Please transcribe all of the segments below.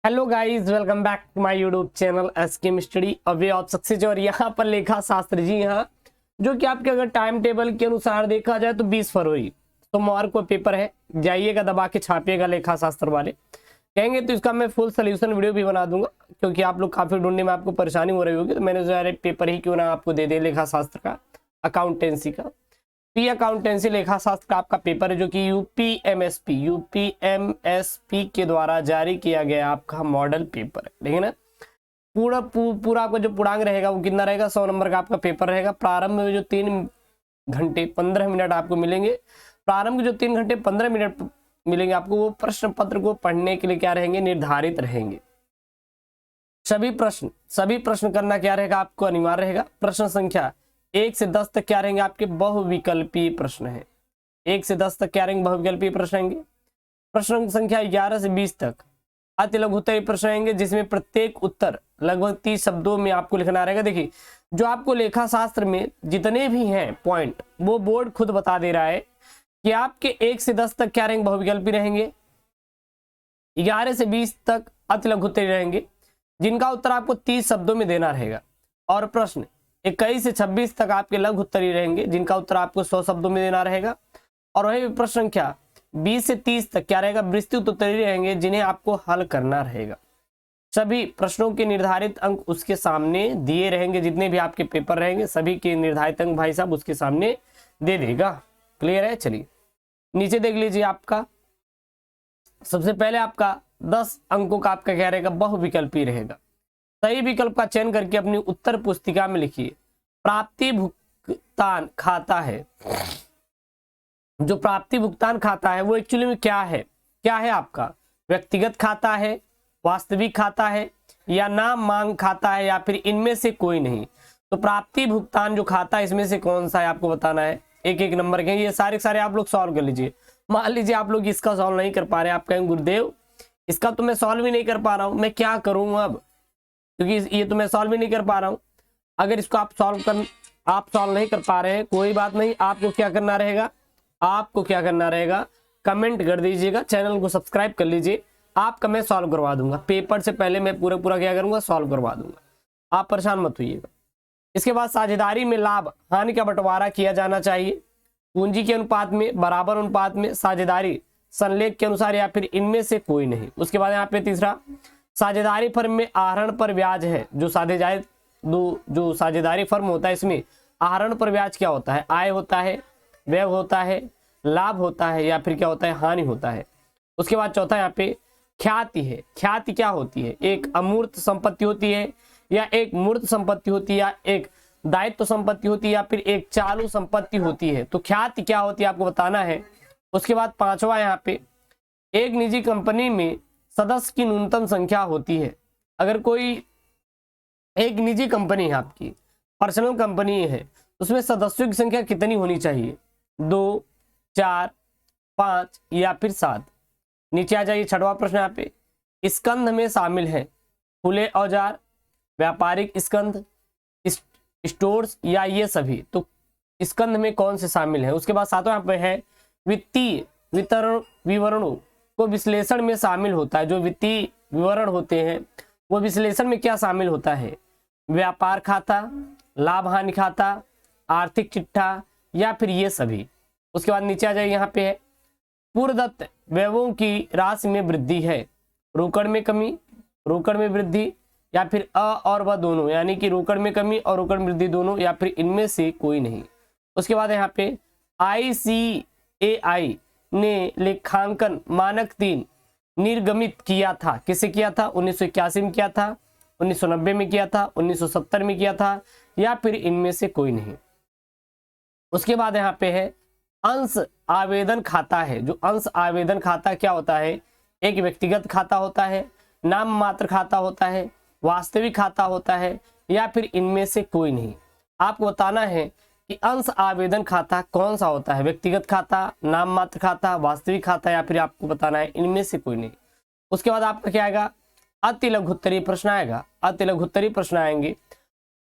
Hello guys, welcome back to my YouTube channel SKM study a way of success. और यहाँ पर लेखा शास्त्र जी यहाँ जो कि आपके अगर टाइम टेबल के अनुसार देखा जाए तो 20 फरवरी सोमवार को पेपर है। जाइएगा, दबा के छापिएगा लेखा शास्त्र वाले कहेंगे तो इसका मैं फुल सोल्यूशन वीडियो भी बना दूंगा, क्योंकि आप लोग काफी ढूंढने में आपको परेशानी हो रही होगी। तो मैंने जो है पेपर ही क्यों ना आपको दे दे लेखा शास्त्र का, अकाउंटेंसी का। पी अकाउंटेंसी लेखा शास्त्र का आपका पेपर है जो कि यूपीएमएसपी के द्वारा जारी किया गया आपका मॉडल पेपर है। देखिए ना, पूरा आपका जो पूर्णांक रहेगा वो कितना रहेगा, 100 नंबर का आपका पेपर रहेगा। प्रारंभ में जो 3 घंटे 15 मिनट आपको मिलेंगे, प्रारंभ के जो 3 घंटे 15 मिनट मिलेंगे आपको, वो प्रश्न पत्र को पढ़ने के लिए क्या रहेंगे, निर्धारित रहेंगे। सभी प्रश्न करना क्या रहेगा, आपको अनिवार्य रहेगा। प्रश्न संख्या 1 से 10 तक क्या रहेंगे, आपके बहुविकल्पीय प्रश्न है। 1 से 10 तक क्या रहेंगे, बहुविकल्पीय प्रश्न रहेंगे। प्रश्न संख्या 11 से 20 तक अति लघु उत्तरीय प्रश्न रहेंगे, जिसमें प्रत्येक उत्तर लगभग 30 शब्दों में आपको लिखना रहेगा। देखिए, जो आपको लेखा शास्त्र में जितने भी हैं पॉइंट, वो बोर्ड खुद बता दे रहा है कि आपके 1 से 10 तक क्या रहेंगे, बहुविकल्पी रहेंगे। 11 से 20 तक अति लघु उत्तरीय रहेंगे, जिनका उत्तर आपको 30 शब्दों में देना रहेगा। और प्रश्न 21 से 26 तक आपके लघु उत्तरीय रहेंगे, जिनका उत्तर आपको 100 शब्दों में देना रहेगा। और वही प्रश्न संख्या 20 से 30 तक क्या रहेगा, विस्तृत उत्तरीय रहेंगे, जिन्हें आपको हल करना रहेगा। सभी प्रश्नों के निर्धारित अंक उसके सामने दिए रहेंगे। जितने भी आपके पेपर रहेंगे सभी के निर्धारित अंक भाई साहब उसके सामने दे देगा। क्लियर है? चलिए नीचे देख लीजिए। आपका सबसे पहले आपका 10 अंकों का आपका क्या रहेगा, बहुविकल्पी रहेगा। सही विकल्प का चयन करके अपनी उत्तर पुस्तिका में लिखिए। प्राप्ति भुगतान खाता है, जो प्राप्ति भुगतान खाता है वो एक्चुअली में क्या है आपका व्यक्तिगत खाता है, वास्तविक खाता है, या नाम मांग खाता है, या फिर इनमें से कोई नहीं। तो प्राप्ति भुगतान जो खाता है इसमें से कौन सा है आपको बताना है। एक एक नंबर के ये सारे आप लोग सॉल्व कर लीजिए। मान लीजिए आप लोग इसका सॉल्व नहीं कर पा रहे, आप कहेंगे गुरुदेव इसका तो मैं सॉल्व ही नहीं कर पा रहा हूं, मैं क्या करूं अब, क्योंकि ये तो मैं सॉल्व ही नहीं कर पा रहा हूं। अगर इसको आप सॉल्व नहीं कर पा रहे हैं, कोई बात नहीं। आपको क्या करना रहेगा, कमेंट कर दीजिएगा, चैनल को सब्सक्राइब कर लीजिए। आपका मैं सॉल्व करवा दूंगा, पेपर से पहले मैं पूरा क्या करूंगा, सॉल्व करवा दूंगा। आप परेशान मत होइएगा। इसके बाद साझेदारी में लाभ हानि का बंटवारा किया जाना चाहिए, पूंजी के अनुपात में, बराबर अनुपात में, साझेदारी संलेख के अनुसार, या फिर इनमें से कोई नहीं। उसके बाद यहाँ पे तीसरा, साझेदारी फर्म में आहरण पर ब्याज है। जो साझेदारी फर्म होता है इसमें आहरण पर ब्याज क्या होता है, आय होता है, व्यय होता है, लाभ होता है, या फिर क्या होता है, हानि होता है। उसके बाद चौथा यहाँ पे ख्याति है। ख्याति क्या होती है, एक अमूर्त संपत्ति होती है, या एक मूर्त संपत्ति होती है, या एक दायित्व संपत्ति होती है, या फिर एक चालू संपत्ति होती है। तो ख्याति क्या होती है आपको बताना है। उसके बाद पांचवा यहाँ पे, एक निजी कंपनी में सदस्य की न्यूनतम संख्या होती है। अगर कोई एक निजी कंपनी है, आपकी पर्सनल कंपनी है, उसमें सदस्यों की संख्या कितनी होनी चाहिए, 2, 4, 5 या फिर 7। नीचे आ जाइए, छठवां प्रश्न यहाँ पे, स्कंध में शामिल है खुले औजार, व्यापारिक स्कंध, स्टोर्स, या ये सभी। तो स्कंध में कौन से शामिल है। उसके बाद सातवां यहाँ पे है वित्तीय विवरणों को विश्लेषण में शामिल होता है। जो वित्तीय विवरण होते हैं वो विश्लेषण में क्या शामिल होता है, व्यापार खाता, लाभ हानि खाता, आर्थिक चिट्ठा, या फिर ये सभी। उसके बाद नीचे आ जाए, यहाँ पे है पूर्वदत्त व्ययों की राशि में वृद्धि है, रोकड़ में कमी, रोकड़ में वृद्धि, या फिर अ और व दोनों, यानी कि रोकड़ में कमी और रोकड़ में वृद्धि दोनों, या फिर इनमें से कोई नहीं। उसके बाद यहाँ पे ICAI ने लेखांकन मानक 3 निर्गमित किया था। किसे किया था, 1981 में किया था, 1990 में किया था, 1970 में किया था, या फिर इनमें से कोई नहीं। उसके बाद यहाँ पे है अंश आवेदन खाता है। जो अंश आवेदन खाता क्या होता है, एक व्यक्तिगत खाता होता है, नाम मात्र खाता होता है, वास्तविक खाता होता है, या फिर इनमें से कोई नहीं। आपको बताना है कि अंश आवेदन खाता कौन सा होता है, व्यक्तिगत खाता, नाम मात्र खाता, वास्तविक खाता, या फिर आपको बताना है इनमें से कोई नहीं। उसके बाद आपका क्या आएगा, अति लघु उत्तरीय प्रश्न आएगा। अति लघु उत्तरीय प्रश्न आएंगे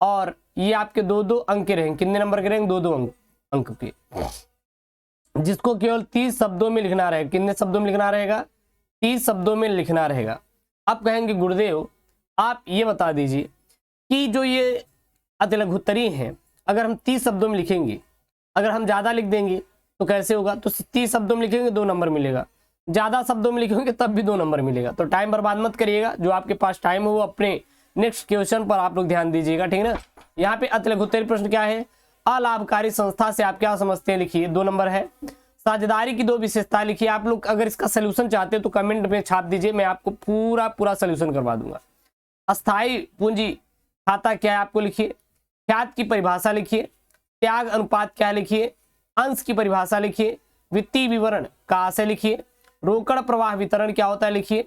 और ये आपके 2-2 अंक के रहेंगे। कितने नंबर के रहेंगे, 2-2 अंक के, जिसको केवल 30 शब्दों में लिखना रहेगा। कितने शब्दों में लिखना रहेगा, 30 शब्दों में लिखना रहेगा। आप कहेंगे गुरुदेव आप ये बता दीजिए कि जो ये अतिलघुत्तरी है अगर हम 30 शब्दों में लिखेंगे, अगर हम ज़्यादा लिख देंगे तो कैसे होगा? तो 30 शब्दों में लिखेंगे 2 नंबर मिलेगा, ज़्यादा शब्दों में लिखेंगे तब भी 2 नंबर मिलेगा। तो टाइम बर्बाद मत करिएगा, जो आपके पास टाइम है वो अपने नेक्स्ट क्वेश्चन पर आप लोग ध्यान दीजिएगा, ठीक है ना। यहाँ पे अतिलघुत्तरी प्रश्न क्या है? अलाभकारी संस्था से आप क्या समझते हैं लिखिए, 2 नंबर है। साझेदारी की 2 विशेषताएं लिखिए। आप लोग अगर इसका सोल्यूशन चाहते हैं तो कमेंट में छाप दीजिए, मैं आपको पूरा सोल्यूशन करवा दूंगा। अस्थाई पूंजी खाता क्या है आपको लिखिए। ख्यात की परिभाषा लिखिए। त्याग अनुपात क्या लिखिए। अंश की परिभाषा लिखिए। वित्तीय विवरण का आशय लिखिए। रोकड़ प्रवाह वितरण क्या होता है लिखिए।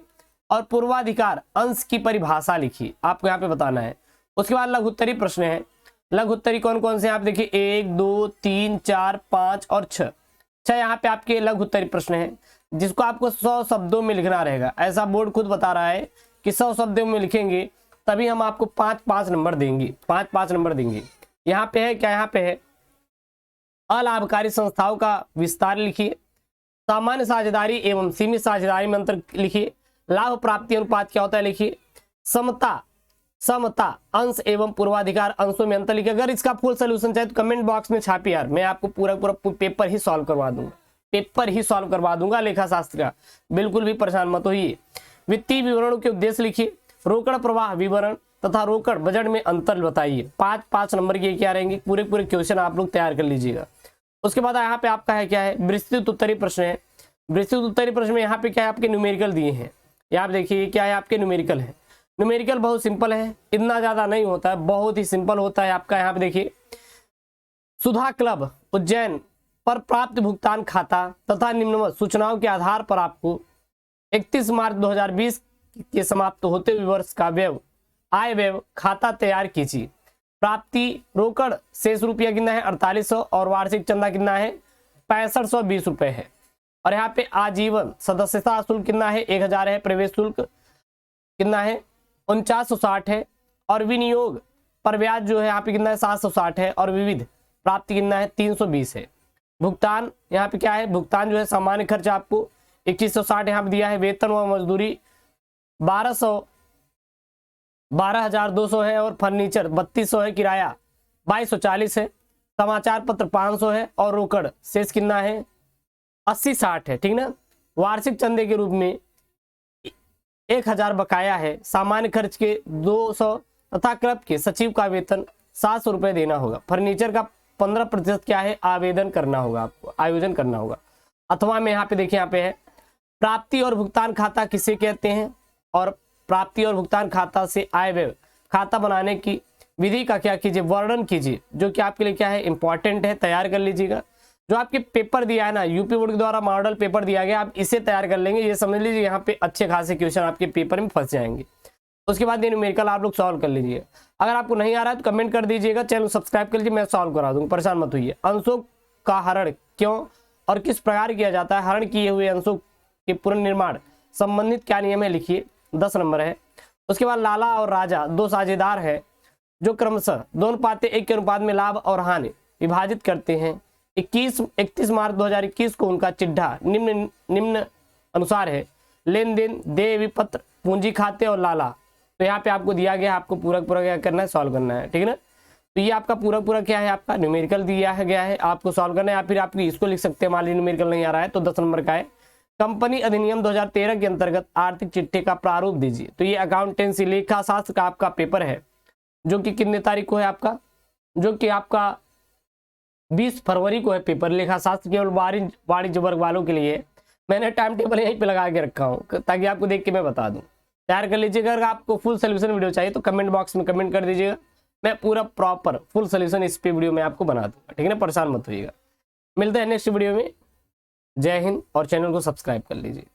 और पूर्वाधिकार अंश की परिभाषा लिखिए, आपको यहाँ पे बताना है। उसके बाद लघुत्तरी प्रश्न है। लघुत्तरी कौन कौन से हैं आप देखिए, 1 2 3 4 5 और 6 यहाँ पे आपके लघुत्तरी प्रश्न है, जिसको आपको 100 शब्दों में लिखना रहेगा। ऐसा बोर्ड खुद बता रहा है कि 100 शब्दों में लिखेंगे तभी हम आपको 5-5 नंबर देंगे, 5-5 नंबर देंगे। यहाँ पे है क्या, यहाँ पे है अलाभकारी संस्थाओं का विस्तार लिखिए। सामान्य साझेदारी एवं सीमित साझेदारी में अंतर लिखिए। लाभ प्राप्ति अनुपात क्या होता है लिखिए। समता अंश एवं पूर्वाधिकार अंशों में अंतर लिखिए। अगर इसका फुल सोल्यूशन चाहे तो कमेंट बॉक्स में छापिए यार, मैं आपको पूरा पेपर ही सॉल्व करवा दूंगा, पेपर ही सॉल्व करवा दूंगा लेखा शास्त्र का, बिल्कुल भी परेशान मत होइए। वित्तीय विवरणों के उद्देश्य लिखिए। रोकड़ प्रवाह विवरण तथा रोकड़ बजट में अंतर बताइए। 5-5 नंबर के क्या रहेंगे, पूरे क्वेश्चन आप लोग तैयार कर लीजिएगा। उसके बाद यहाँ पे आपका है क्या है, विस्तृत उत्तरी प्रश्न है। विस्तृत उत्तरी प्रश्न में यहाँ पे क्या है, आपके न्यूमेरिकल दिए हैं। ये आप देखिए क्या है, आपके न्यूमेरिकल है। न्यूमेरिकल बहुत सिंपल है, इतना ज्यादा नहीं होता है, बहुत ही सिंपल होता है आपका। यहाँ पे देखिए, सुधा क्लब उज्जैन पर प्राप्त भुगतान खाता तथा निम्नवत सूचनाओं के आधार पर आपको 31 मार्च 2020 के समाप्त होते हुए वर्ष का आय व्यय खाता तैयार कीजिए। प्राप्ति रोकड़ शेष रुपया कितना है 4800 और वार्षिक चंदा कितना है 6520 रुपए है। और यहाँ पे आजीवन सदस्यता शुल्क कितना है 1000 है। प्रवेश शुल्क कितना है 4960 है। और विनियोग पर ब्याज जो है यहाँ पे कितना है 760 है। और विविध प्राप्ति कितना है 320 है। भुगतान यहाँ पे क्या है, भुगतान जो है सामान्य खर्च आपको 2160 यहाँ पे दिया है। वेतन व मजदूरी 12,200 है। और फर्नीचर 3200 है। किराया 2240 है। समाचार पत्र 500 है। और रोकड़ शेष कितना है 80-60 है, ठीक ना। वार्षिक चंदे के रूप में 1000 बकाया है। सामान्य खर्च के 200 तथा क्लब के सचिव का वेतन 700 रुपए देना होगा। फर्नीचर का 15% क्या है आवेदन करना होगा, आपको आयोजन करना होगा। अथवा में यहाँ पे देखिए, यहाँ पे है प्राप्ति और भुगतान खाता किसे कहते हैं। और प्राप्ति और भुगतान खाता से आय व्यय खाता बनाने की विधि का क्या कीजिए, वर्णन कीजिए, जो कि आपके लिए क्या है इंपॉर्टेंट है, तैयार कर लीजिएगा। जो आपके पेपर दिया है ना, यूपी बोर्ड के द्वारा मॉडल पेपर दिया गया, आप इसे तैयार कर लेंगे, ये समझ लीजिए यहाँ पे अच्छे खासे क्वेश्चन आपके पेपर में फंस जाएंगे। उसके बाद ये न्यूमेरिकल आप लोग सॉल्व कर लीजिए। अगर आपको नहीं आ रहा है तो कमेंट कर दीजिएगा, चैनल सब्सक्राइब कर लीजिए, मैं सॉल्व करा दूंगा, परेशान मत होइए। अंशों का हरण क्यों और किस प्रकार किया जाता है, हरण किए हुए अंशों के पुनर्निर्माण संबंधित क्या नियम है लिखिए, 10 नंबर है। उसके बाद लाला और राजा 2 साझेदार है जो क्रमशः 2:1 के अनुपात में लाभ और हानि विभाजित करते हैं। 31 मार्च 2021 को उनका चिट्ठा निम्न अनुसार है। लेन देन देय विपत्र पूंजी खाते और लाला। तो यहाँ पे आपको दिया गया, आपको पूरा क्या करना है, सॉल्व करना है, ठीक है ना। तो ये आपका पूरा क्या है, आपका न्यूमेरिकल दिया है गया है, आपको सॉल्व करना है। या फिर आप इसको लिख सकते हैं, मान लीजिए न्यूमेरिकल नहीं आ रहा है तो 10 नंबर का है। कंपनी अधिनियम 2013 के अंतर्गत आर्थिक चिट्ठे का प्रारूप दीजिए। तो ये अकाउंटेंसी लेखा शास्त्र का आपका पेपर है, जो कि कितने तारीख को है आपका, जो कि आपका 20 फरवरी को है पेपर। लेखा शास्त्र केवल वाणिज्य वर्ग वालों के लिए। मैंने टाइम टेबल यहीं पे लगा के रखा हूँ ताकि आपको देख के मैं बता दूं, तैयार कर लीजिएगा। अगर आपको फुल सोल्यूशन वीडियो चाहिए तो कमेंट बॉक्स में कमेंट कर दीजिएगा, मैं पूरा प्रॉपर फुल सोल्यूशन इस पे वीडियो में आपको बना दूंगा, ठीक है ना, परेशान मत होइएगा। मिलते हैं नेक्स्ट वीडियो में। जय हिंद और चैनल को सब्सक्राइब कर लीजिए।